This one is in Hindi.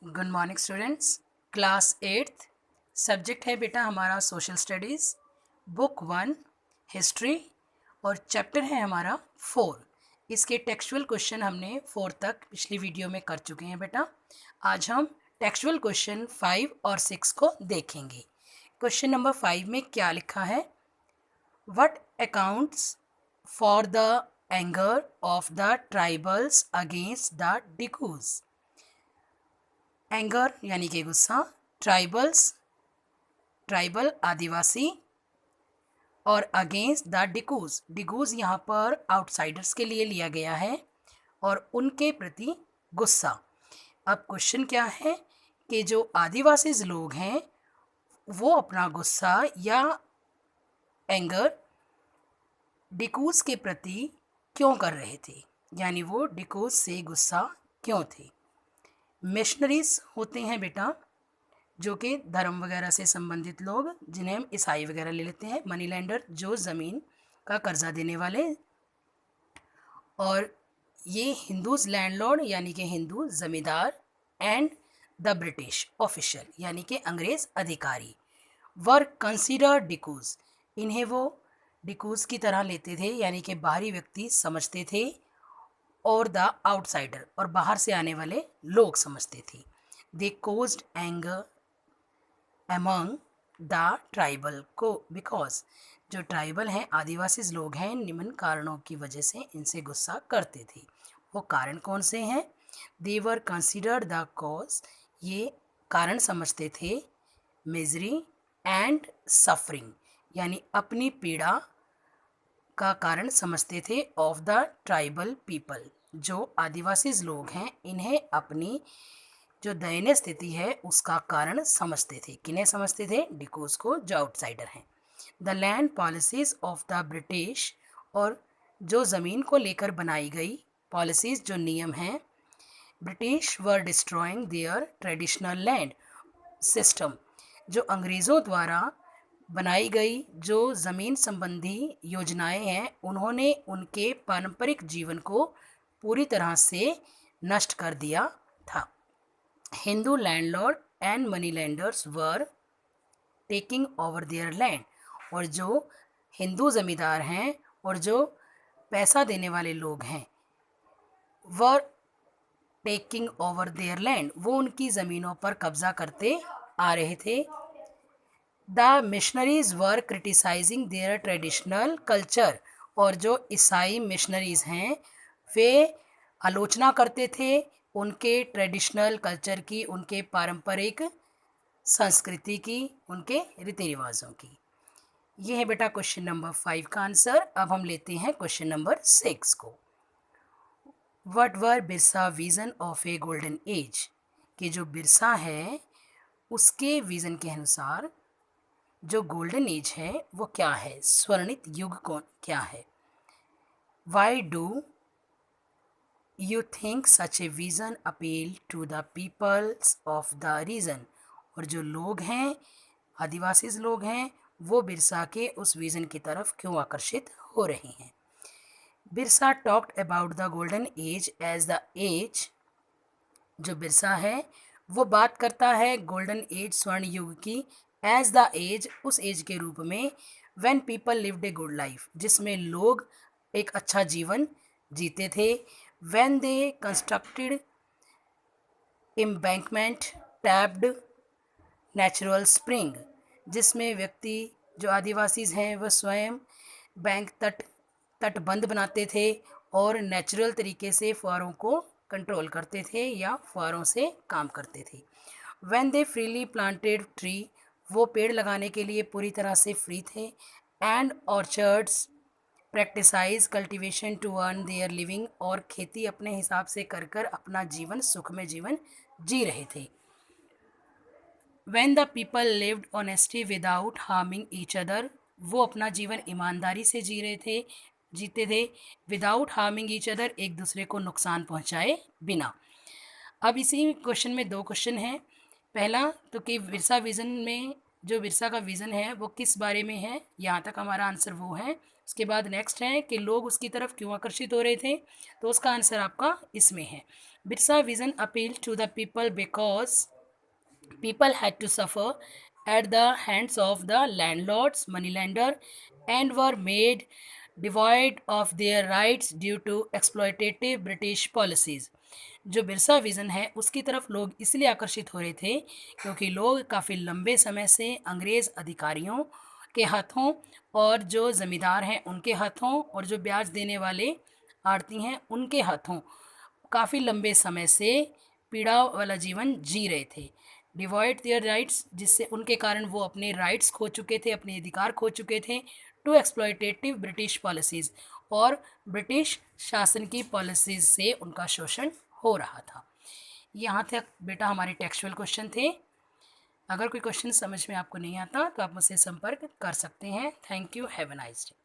Good morning students. Class 8th subject है बेटा हमारा सोशल स्टडीज़, बुक 1 हिस्ट्री और चैप्टर है हमारा 4। इसके टेक्सचुअल क्वेश्चन हमने 4 तक पिछली वीडियो में कर चुके हैं बेटा। आज हम टेक्सचुअल क्वेश्चन 5 और 6 को देखेंगे। क्वेश्चन नंबर 5 में क्या लिखा है? What accounts for the anger of the tribals against the डिकूज। एंगर यानी कि गुस्सा, ट्राइबल आदिवासी और अगेंस्ट द डिकूज। डिकूज यहाँ पर आउटसाइडर्स के लिए लिया गया है और उनके प्रति गुस्सा। अब क्वेश्चन क्या है कि जो आदिवासी लोग हैं वो अपना गुस्सा या एंगर डिकूज के प्रति क्यों कर रहे थे, यानी वो डिकूज से गुस्सा क्यों थे। मिशनरीज होते हैं बेटा जो कि धर्म वगैरह से संबंधित लोग, जिन्हें हम ईसाई वगैरह ले लेते हैं। मनी लैंडर जो ज़मीन का कर्जा देने वाले, और ये हिंदूज लैंडलॉर्ड यानी कि हिंदू ज़मींदार, एंड द ब्रिटिश ऑफिशियल यानी कि अंग्रेज़ अधिकारी वर कंसिडर्ड डिकूज। इन्हें वो डिकूज की तरह लेते थे, यानी कि बाहरी व्यक्ति समझते थे, और द आउटसाइडर और बाहर से आने वाले लोग समझते थे। They caused anger among the tribal को बिकॉज जो ट्राइबल हैं, आदिवासी लोग हैं, निम्न कारणों की वजह से इनसे गुस्सा करते थे। वो कारण कौन से हैं? दे वर कंसिडर्ड द कॉज, ये कारण समझते थे, मिजरी एंड सफरिंग यानी अपनी पीड़ा का कारण समझते थे, ऑफ द ट्राइबल पीपल, जो आदिवासी लोग हैं इन्हें अपनी जो दयनीय स्थिति है उसका कारण समझते थे। किन्हें समझते थे? डिकूज को, जो आउटसाइडर हैं। The land policies of the British, और जो ज़मीन को लेकर बनाई गई पॉलिसीज, जो नियम हैं, British were destroying there traditional land system, जो अंग्रेज़ों द्वारा बनाई गई जो ज़मीन संबंधी योजनाएं हैं, उन्होंने उनके पारंपरिक जीवन को पूरी तरह से नष्ट कर दिया था। Hindu landlord and money landers were taking over their land, और जो हिंदू ज़मींदार हैं और जो पैसा देने वाले लोग हैं, were taking over their land, वो उनकी ज़मीनों पर कब्जा करते आ रहे थे। The missionaries were criticising their traditional culture, और जो ईसाई मिशनरीज हैं वे आलोचना करते थे उनके ट्रेडिशनल कल्चर की, उनके पारंपरिक संस्कृति की, उनके रीति रिवाजों की। ये है बेटा क्वेश्चन नंबर 5 का आंसर। अब हम लेते हैं क्वेश्चन नंबर 6 को। What were Birsa vision of A golden age, कि जो बिरसा है उसके विजन के अनुसार जो गोल्डन एज है वो क्या है, स्वर्णित युग कौन क्या है। Why do you think such a vision appeal to the peoples of the region, और जो लोग हैं, आदिवासी लोग हैं, वो बिरसा के उस विजन की तरफ क्यों आकर्षित हो रहे हैं। Birsa talked about the golden age as the age, जो बिरसा है वो बात करता है गोल्डन एज स्वर्ण युग की, एज द एज उस एज के रूप में, when people lived a good life, जिसमें लोग एक अच्छा जीवन जीते थे, when they constructed embankment tapped natural spring, जिसमें व्यक्ति जो आदिवासी हैं वह स्वयं बैंक तटबंध बनाते थे और नेचुरल तरीके से फुहारों को कंट्रोल करते थे या फुहारों से काम करते थे। When they freely planted tree, वो पेड़ लगाने के लिए पूरी तरह से फ्री थे, and orchards practise cultivation to earn their living, और खेती अपने हिसाब से कर कर अपना जीवन, सुखमय जीवन जी रहे थे। When the people lived honesty without harming each other, वो अपना जीवन ईमानदारी से जीते थे, विदाउट हार्मिंग ईच अदर, एक दूसरे को नुकसान पहुंचाए बिना। अब इसी क्वेश्चन में 2 क्वेश्चन हैं। पहला तो कि बिरसा विज़न में जो बिरसा का विज़न है वो किस बारे में है, यहाँ तक हमारा आंसर वो है उसके बाद नेक्स्ट है कि लोग उसकी तरफ क्यों आकर्षित हो रहे थे, तो उसका आंसर आपका इसमें है। Birsa vision appeal to the people because people had to suffer at the hands of the landlords, moneylender, and were made devoid of their rights due to exploitative British policies. जो बिरसा विज़न है उसकी तरफ लोग इसलिए आकर्षित हो रहे थे क्योंकि लोग काफ़ी लंबे समय से अंग्रेज़ अधिकारियों के हाथों और जो ज़मींदार हैं उनके हाथों और जो ब्याज देने वाले आड़ती हैं उनके हाथों काफ़ी लंबे समय से पीड़ा वाला जीवन जी रहे थे। डिवॉइड देयर राइट्स, जिससे उनके कारण वो अपने राइट्स खो चुके थे, अपने अधिकार खो चुके थे। टू एक्सप्लॉयटेटिव ब्रिटिश पॉलिसीज़, और ब्रिटिश शासन की पॉलिसीज़ से उनका शोषण हो रहा था। यहाँ तक बेटा हमारे टेक्सचुअल क्वेश्चन थे। अगर कोई क्वेश्चन समझ में आपको नहीं आता तो आप मुझसे संपर्क कर सकते हैं। Thank you, have a nice day.